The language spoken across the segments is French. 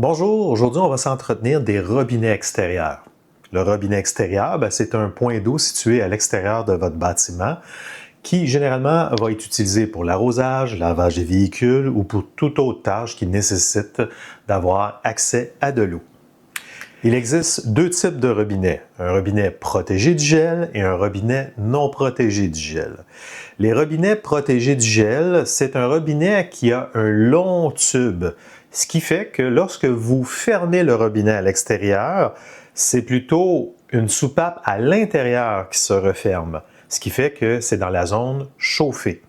Bonjour, aujourd'hui on va s'entretenir des robinets extérieurs. Le robinet extérieur, c'est un point d'eau situé à l'extérieur de votre bâtiment qui généralement va être utilisé pour l'arrosage, lavage des véhicules ou pour toute autre tâche qui nécessite d'avoir accès à de l'eau. Il existe deux types de robinets, un robinet protégé du gel et un robinet non protégé du gel. Les robinets protégés du gel, c'est un robinet qui a un long tube, ce qui fait que lorsque vous fermez le robinet à l'extérieur, c'est plutôt une soupape à l'intérieur qui se referme, ce qui fait que c'est dans la zone chauffée.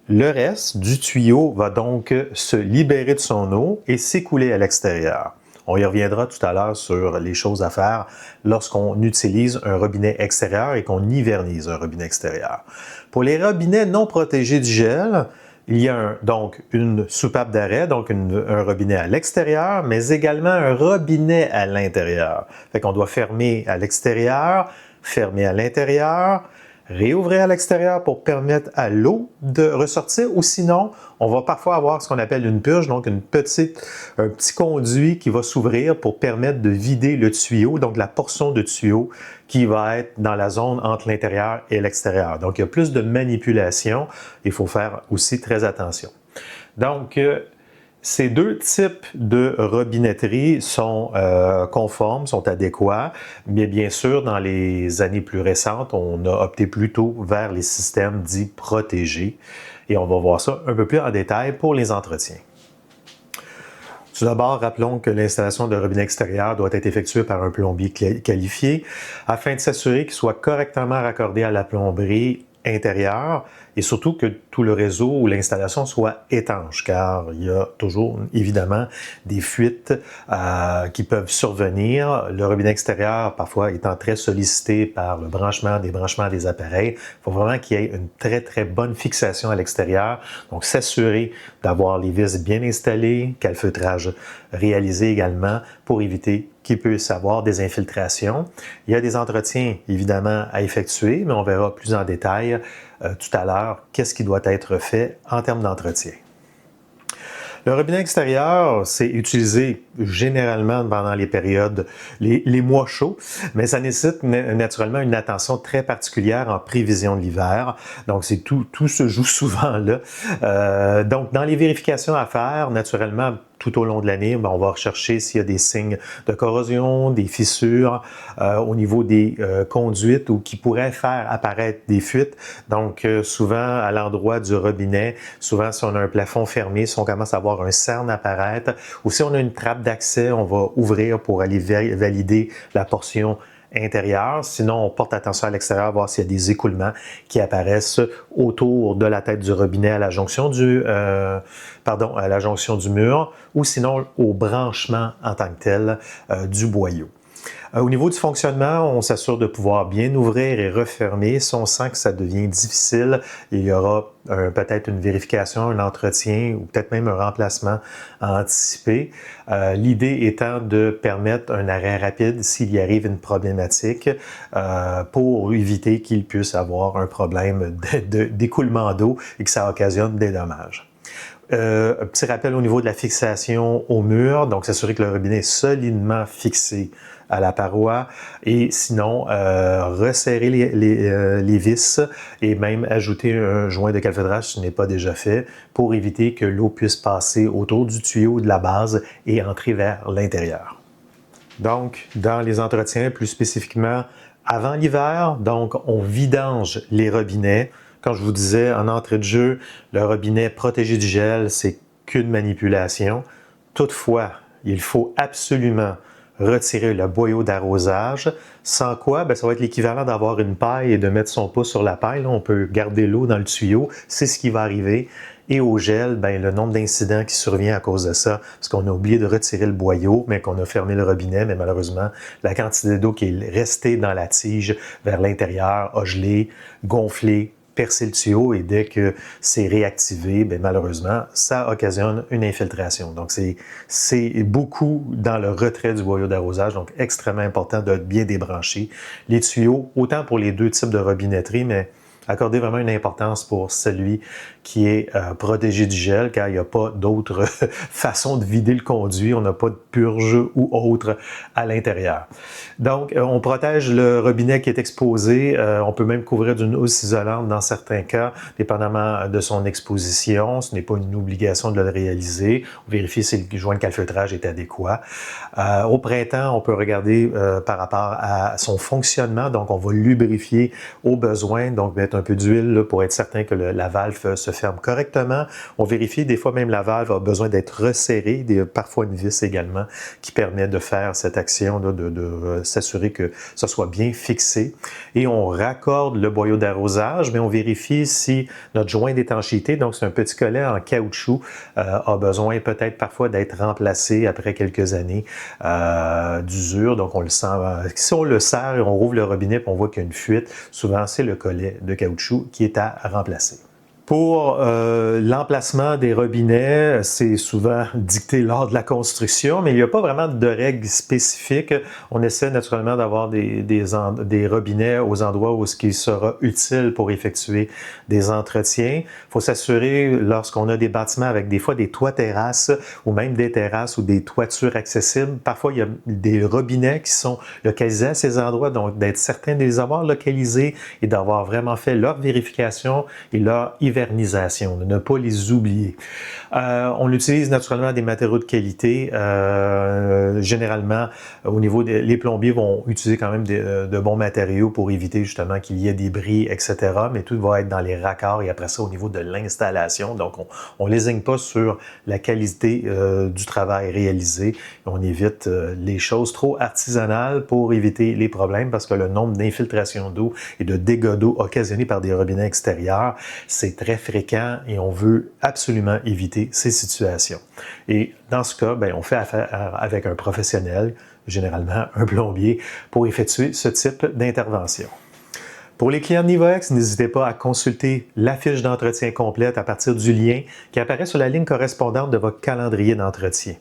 Le reste du tuyau va donc se libérer de son eau et s'écouler à l'extérieur. On y reviendra tout à l'heure sur les choses à faire lorsqu'on utilise un robinet extérieur et qu'on hivernise un robinet extérieur. Pour les robinets non protégés du gel, il y a donc une soupape d'arrêt, donc un robinet à l'extérieur, mais également un robinet à l'intérieur. Fait qu'on doit fermer à l'extérieur, fermer à l'intérieur, réouvrir à l'extérieur pour permettre à l'eau de ressortir, ou sinon, on va parfois avoir ce qu'on appelle une purge, donc un petit conduit qui va s'ouvrir pour permettre de vider le tuyau, donc la portion de tuyau qui va être dans la zone entre l'intérieur et l'extérieur. Donc, il y a plus de manipulation, il faut faire aussi très attention. Donc, ces deux types de robinetterie sont conformes, sont adéquats, mais bien sûr, dans les années plus récentes, on a opté plutôt vers les systèmes dits protégés et on va voir ça un peu plus en détail pour les entretiens. Tout d'abord, rappelons que l'installation de robinet extérieur doit être effectuée par un plombier qualifié afin de s'assurer qu'il soit correctement raccordé à la plomberie intérieure et surtout que tout le réseau ou l'installation soit étanche, car il y a toujours évidemment des fuites qui peuvent survenir. Le robinet extérieur, parfois étant très sollicité par le branchement des appareils, il faut vraiment qu'il y ait une très bonne fixation à l'extérieur. Donc s'assurer d'avoir les vis bien installées, calfeutrage réalisé également pour éviter qu'il puisse avoir des infiltrations. Il y a des entretiens évidemment à effectuer, mais on verra plus en détail tout à l'heure qu'est-ce qui doit être fait en termes d'entretien. Le robinet extérieur, c'est utilisé généralement pendant les périodes, les mois chauds, mais ça nécessite naturellement une attention très particulière en prévision de l'hiver. Donc, tout se joue souvent là. Donc, dans les vérifications à faire, naturellement, tout au long de l'année, on va rechercher s'il y a des signes de corrosion, des fissures au niveau des conduites ou qui pourraient faire apparaître des fuites. Donc, souvent, à l'endroit du robinet, souvent, si on a un plafond fermé, si on commence à avoir un cerne apparaître, ou si on a une trappe d'accès, on va ouvrir pour aller valider la portion intérieure. Sinon, on porte attention à l'extérieur, voir s'il y a des écoulements qui apparaissent autour de la tête du robinet à la jonction du mur, ou sinon au branchement en tant que tel du boyau. Au niveau du fonctionnement, on s'assure de pouvoir bien ouvrir et refermer. Si on sent que ça devient difficile, il y aura peut-être une vérification, un entretien ou peut-être même un remplacement anticipé. L'idée étant de permettre un arrêt rapide s'il y arrive une problématique pour éviter qu'il puisse avoir un problème d'écoulement d'eau et que ça occasionne des dommages. Un petit rappel au niveau de la fixation au mur, donc s'assurer que le robinet est solidement fixé à la paroi et sinon resserrer les vis et même ajouter un joint de calfeutrage si ce n'est pas déjà fait pour éviter que l'eau puisse passer autour du tuyau de la base et entrer vers l'intérieur. Donc, dans les entretiens, plus spécifiquement avant l'hiver, donc on vidange les robinets. Quand je vous disais en entrée de jeu, le robinet protégé du gel, c'est qu'une manipulation. Toutefois, il faut absolument retirer le boyau d'arrosage, sans quoi, ça va être l'équivalent d'avoir une paille et de mettre son pouce sur la paille. Là, on peut garder l'eau dans le tuyau, c'est ce qui va arriver. Et au gel, le nombre d'incidents qui survient à cause de ça, parce qu'on a oublié de retirer le boyau, mais qu'on a fermé le robinet, mais malheureusement, la quantité d'eau qui est restée dans la tige vers l'intérieur a gelé, gonflé, percer le tuyau et dès que c'est réactivé, malheureusement, ça occasionne une infiltration. Donc, c'est beaucoup dans le retrait du boyau d'arrosage, donc extrêmement important de bien débrancher les tuyaux, autant pour les deux types de robinetterie, mais accordez vraiment une importance pour celui qui est protégé du gel, car il n'y a pas d'autre façon de vider le conduit. On n'a pas de purge ou autre à l'intérieur. Donc, on protège le robinet qui est exposé. On peut même couvrir d'une housse isolante dans certains cas, dépendamment de son exposition. Ce n'est pas une obligation de le réaliser. On vérifie si le joint de calfeutrage est adéquat. Au printemps, on peut regarder par rapport à son fonctionnement. Donc, on va lubrifier au besoin, donc mettre un peu d'huile pour être certain que la valve se ferme correctement. On vérifie, des fois même la valve a besoin d'être resserrée, parfois une vis également qui permet de faire cette action de s'assurer que ça soit bien fixé. Et on raccorde le boyau d'arrosage, mais on vérifie si notre joint d'étanchéité, donc c'est un petit collet en caoutchouc, a besoin peut-être parfois d'être remplacé après quelques années d'usure. Donc on le sent, si on le serre et on rouvre le robinet et on voit qu'il y a une fuite, souvent c'est le collet de caoutchouc qui est à remplacer. Pour l'emplacement des robinets, c'est souvent dicté lors de la construction, mais il n'y a pas vraiment de règles spécifiques. On essaie naturellement d'avoir des robinets aux endroits où ce qui sera utile pour effectuer des entretiens. Il faut s'assurer, lorsqu'on a des bâtiments avec des fois des toits terrasses ou même des terrasses ou des toitures accessibles, parfois il y a des robinets qui sont localisés à ces endroits, donc d'être certain de les avoir localisés et d'avoir vraiment fait leur vérification et leur de ne pas les oublier. On utilise naturellement des matériaux de qualité. Généralement, au niveau les plombiers vont utiliser quand même de bons matériaux pour éviter justement qu'il y ait des bris, etc. Mais tout va être dans les raccords et après ça, au niveau de l'installation. Donc, on ne lésigne pas sur la qualité du travail réalisé. On évite les choses trop artisanales pour éviter les problèmes parce que le nombre d'infiltrations d'eau et de dégâts d'eau occasionnés par des robinets extérieurs, c'est très fréquent et on veut absolument éviter ces situations. Et dans ce cas, on fait affaire avec un professionnel, généralement un plombier, pour effectuer ce type d'intervention. Pour les clients de Nivoex, n'hésitez pas à consulter la fiche d'entretien complète à partir du lien qui apparaît sur la ligne correspondante de votre calendrier d'entretien.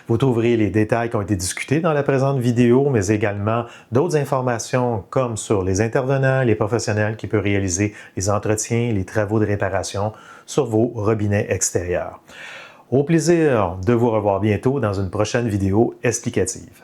Vous trouverez les détails qui ont été discutés dans la présente vidéo, mais également d'autres informations comme sur les intervenants, les professionnels qui peuvent réaliser les entretiens, les travaux de réparation sur vos robinets extérieurs. Au plaisir de vous revoir bientôt dans une prochaine vidéo explicative.